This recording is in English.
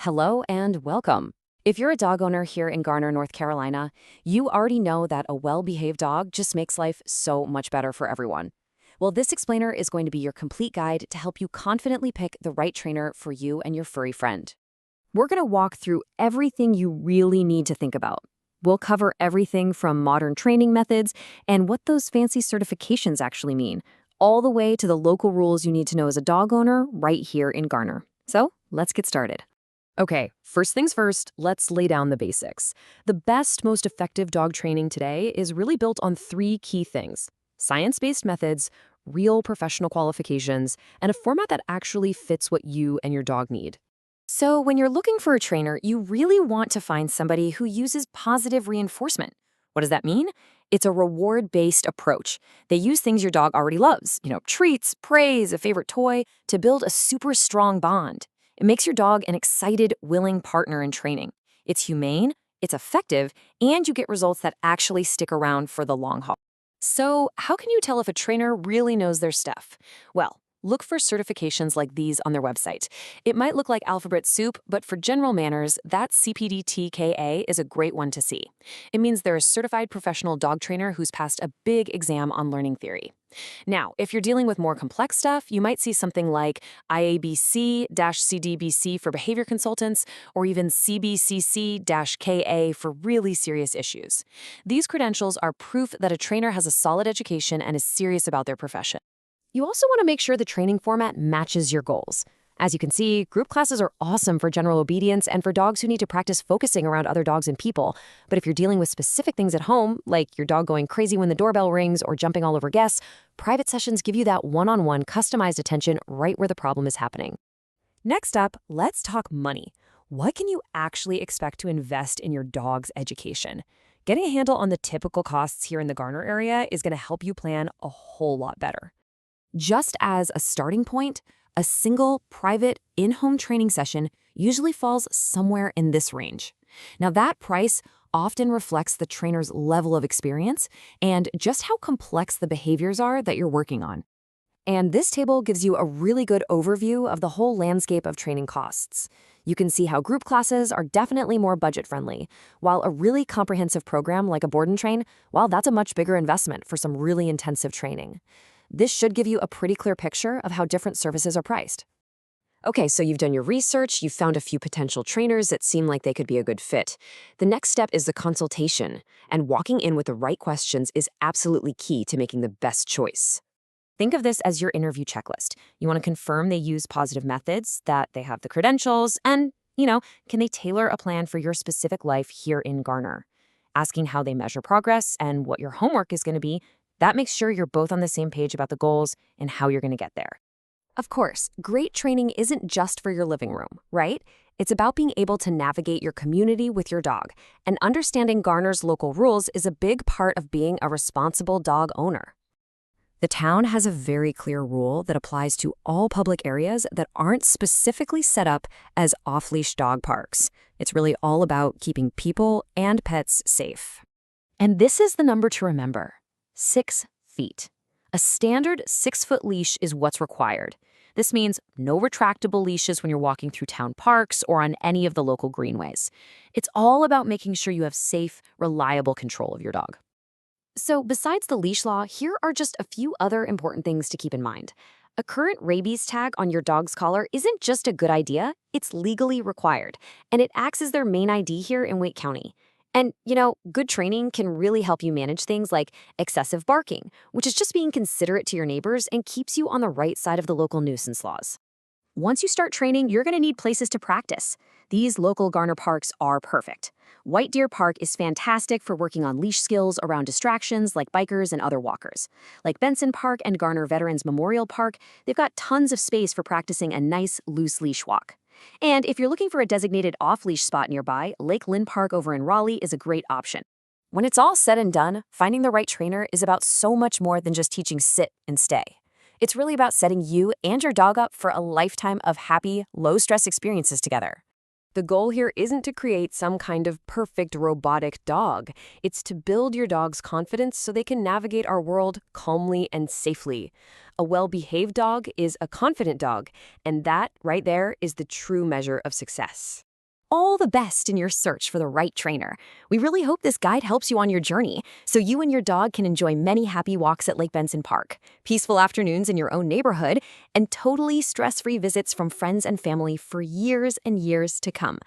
Hello and welcome. If you're a dog owner here in Garner, North Carolina, you already know that a well-behaved dog just makes life so much better for everyone. Well, this explainer is going to be your complete guide to help you confidently pick the right trainer for you and your furry friend. We're going to walk through everything you really need to think about. We'll cover everything from modern training methods and what those fancy certifications actually mean, all the way to the local rules you need to know as a dog owner right here in Garner. So, let's get started. Okay, first things first, let's lay down the basics. The best, most effective dog training today is really built on three key things: science-based methods, real professional qualifications, and a format that actually fits what you and your dog need. So when you're looking for a trainer, you really want to find somebody who uses positive reinforcement. What does that mean? It's a reward-based approach. They use things your dog already loves, treats, praise, a favorite toy, to build a super strong bond. It makes your dog an excited, willing partner in training. It's humane, it's effective, and you get results that actually stick around for the long haul. So, how can you tell if a trainer really knows their stuff? Well, look for certifications like these on their website. It might look like alphabet soup, but for general manners, that CPDTKA is a great one to see. It means they're a certified professional dog trainer who's passed a big exam on learning theory. Now, if you're dealing with more complex stuff, you might see something like IABC-CDBC for behavior consultants, or even CBCC-KA for really serious issues. These credentials are proof that a trainer has a solid education and is serious about their profession. You also want to make sure the training format matches your goals. As you can see, group classes are awesome for general obedience and for dogs who need to practice focusing around other dogs and people. But if you're dealing with specific things at home, like your dog going crazy when the doorbell rings or jumping all over guests, private sessions give you that one-on-one customized attention right where the problem is happening. Next up, let's talk money. What can you actually expect to invest in your dog's education? Getting a handle on the typical costs here in the Garner area is going to help you plan a whole lot better. Just as a starting point, a single, private, in-home training session usually falls somewhere in this range. Now, that price often reflects the trainer's level of experience and just how complex the behaviors are that you're working on. And this table gives you a really good overview of the whole landscape of training costs. You can see how group classes are definitely more budget-friendly, while a really comprehensive program like a board and train, well, that's a much bigger investment for some really intensive training. This should give you a pretty clear picture of how different services are priced. Okay, so you've done your research, you've found a few potential trainers that seem like they could be a good fit. The next step is the consultation, and walking in with the right questions is absolutely key to making the best choice. Think of this as your interview checklist. You want to confirm they use positive methods, that they have the credentials, and, can they tailor a plan for your specific life here in Garner? Asking how they measure progress and what your homework is going to be, that makes sure you're both on the same page about the goals and how you're going to get there. Of course, great training isn't just for your living room, right? It's about being able to navigate your community with your dog, and understanding Garner's local rules is a big part of being a responsible dog owner. The town has a very clear rule that applies to all public areas that aren't specifically set up as off-leash dog parks. It's really all about keeping people and pets safe. And this is the number to remember: 6 feet. A standard 6-foot leash is what's required. This means no retractable leashes when you're walking through town parks or on any of the local greenways. It's all about making sure you have safe, reliable control of your dog. So besides the leash law, here are just a few other important things to keep in mind. A current rabies tag on your dog's collar isn't just a good idea, it's legally required, and it acts as their main ID here in Wake County. And, good training can really help you manage things like excessive barking, which is just being considerate to your neighbors and keeps you on the right side of the local nuisance laws. Once you start training, you're going to need places to practice. These local Garner parks are perfect. White Deer Park is fantastic for working on leash skills around distractions like bikers and other walkers. Like Benson Park and Garner Veterans Memorial Park, they've got tons of space for practicing a nice, loose leash walk. And if you're looking for a designated off-leash spot nearby, Lake Lynn Park over in Raleigh is a great option. When it's all said and done, finding the right trainer is about so much more than just teaching sit and stay. It's really about setting you and your dog up for a lifetime of happy, low-stress experiences together. The goal here isn't to create some kind of perfect robotic dog. It's to build your dog's confidence so they can navigate our world calmly and safely. A well-behaved dog is a confident dog, and that right there is the true measure of success. all the best in your search for the right trainer. We really hope this guide helps you on your journey so you and your dog can enjoy many happy walks at Lake Benson Park, peaceful afternoons in your own neighborhood, and totally stress-free visits from friends and family for years and years to come.